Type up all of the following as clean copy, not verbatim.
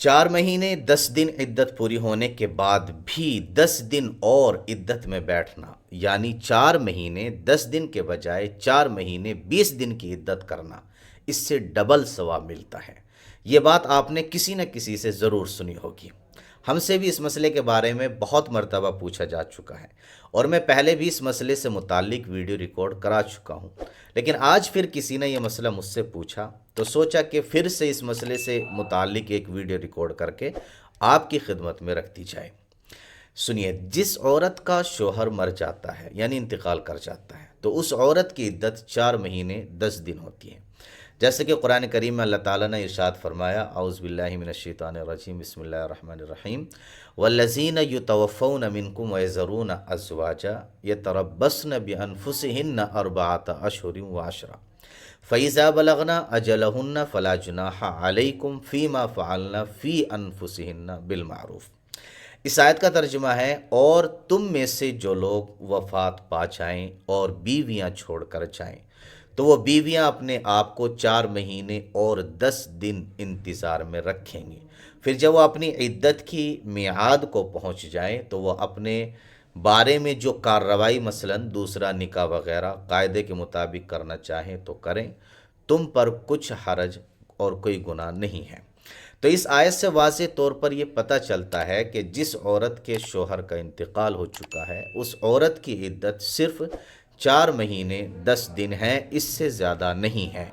4 महीने 10 दिन इद्दत पूरी होने के बाद भी 10 दिन और इद्दत में बैठना, यानी 4 महीने 10 दिन के बजाय 4 महीने 20 दिन की इद्दत करना, इससे डबल सवाब मिलता है। ये बात आपने किसी न किसी से ज़रूर सुनी होगी। हमसे भी इस मसले के बारे में बहुत मर्तबा पूछा जा चुका है और मैं पहले भी इस मसले से मुताल्लिक वीडियो रिकॉर्ड करा चुका हूँ, लेकिन आज फिर किसी ने यह मसला मुझसे पूछा तो सोचा कि फिर से इस मसले से मुताल्लिक एक वीडियो रिकॉर्ड करके आपकी खिदमत में रख दी जाए। सुनिए, जिस औरत का शोहर मर जाता है यानी इंतकाल कर जाता है तो उस औरत की इद्दत 4 महीने 10 दिन होती है। जैसे कि कुरान करीम में अल्लाह ताला ने इरशाद फरमाया, औज़ु बिल्लाहि मिनश शैतानिर रजीम, बिस्मिल्लाहिर रहमानिर रहीम, वल्लज़ीना युतवफ़्फ़ौना मिनकुम व यज़रूना अज़वाजा यतरब्बस्न बिअन्फुसिहिन्ना अर्बअता अशहुरिन व अशरा फ़इज़ा बलगना अजलहुन्ना फ़ला जुनाहा अलैकुम फ़ीमा फ़अलना फ़ी अनफुसिहिन्ना बिलमारूफ़। इस आयत का तर्जुमा है, और तुम में से जो लोग वफ़ात पा जाएं और बीवियां छोड़ कर जाएं तो वो बीवियां अपने आप को 4 महीने और 10 दिन इंतज़ार में रखेंगी। फिर जब वो अपनी इद्दत की मियाद को पहुंच जाएं तो वो अपने बारे में जो कार्रवाई मसलन दूसरा निकाह वगैरह कायदे के मुताबिक करना चाहें तो करें, तुम पर कुछ हरज और कोई गुनाह नहीं है। तो इस आयत से वाज़ेह तौर पर यह पता चलता है कि जिस औरत के शोहर का इंतकाल हो चुका है उस औरत की इद्दत सिर्फ 4 महीने 10 दिन है, इससे ज़्यादा नहीं है।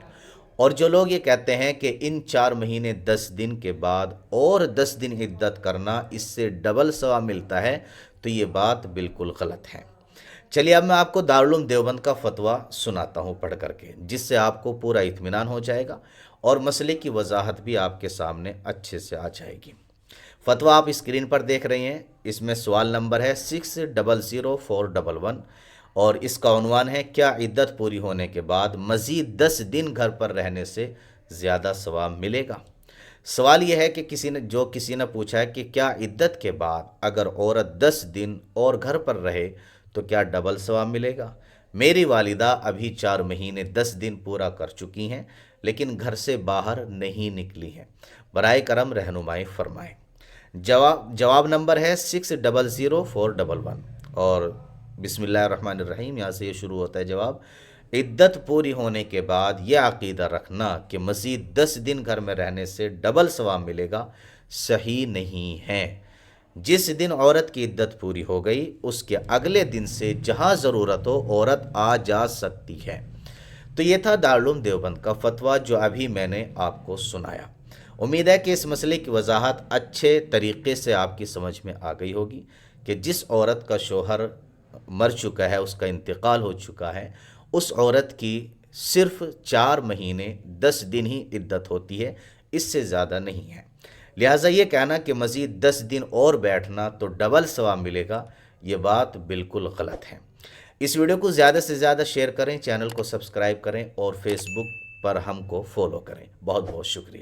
और जो लोग ये कहते हैं कि इन 4 महीने 10 दिन के बाद और 10 दिन इद्दत करना इससे डबल सवाब मिलता है, तो ये बात बिल्कुल गलत है। चलिए अब मैं आपको दारुल उलूम देवबंद का फतवा सुनाता हूँ पढ़ करके, जिससे आपको पूरा इत्मीनान हो जाएगा और मसले की वजाहत भी आपके सामने अच्छे से आ जाएगी। फतवा आप स्क्रीन पर देख रहे हैं। इसमें सवाल नंबर है 600411 और इसका उन्वान है, क्या इद्दत पूरी होने के बाद मज़ीद 10 दिन घर पर रहने से ज़्यादा सवाब मिलेगा। सवाल यह है कि किसी ने पूछा है कि क्या इद्दत के बाद अगर औरत 10 दिन और घर पर रहे तो क्या डबल सवाब मिलेगा। मेरी वालिदा अभी 4 महीने 10 दिन पूरा कर चुकी हैं लेकिन घर से बाहर नहीं निकली हैं, बराए करम रहनुमाई फरमाएं। जवाब नंबर है 600411 और बिस्मिल्लाहिर्रहमानिर्रहीम, यहाँ से ये शुरू होता है जवाब। इद्दत पूरी होने के बाद यह अकीदा रखना कि मज़ीद 10 दिन घर में रहने से डबल सवाब मिलेगा सही नहीं है। जिस दिन औरत की इद्दत पूरी हो गई उसके अगले दिन से जहाँ ज़रूरत हो औरत आ जा सकती है। तो ये था दारुल उलूम देवबंद का फतवा जो अभी मैंने आपको सुनाया। उम्मीद है कि इस मसले की वजाहत अच्छे तरीक़े से आपकी समझ में आ गई होगी कि जिस औरत का शोहर मर चुका है, उसका इंतकाल हो चुका है, उस औरत की सिर्फ 4 महीने 10 दिन ही इद्दत होती है, इससे ज़्यादा नहीं है। लिहाजा ये कहना कि मज़ीद 10 दिन और बैठना तो डबल सवाब मिलेगा, ये बात बिल्कुल गलत है। इस वीडियो को ज़्यादा से ज़्यादा शेयर करें, चैनल को सब्सक्राइब करें और फेसबुक पर हमको फॉलो करें। बहुत बहुत शुक्रिया।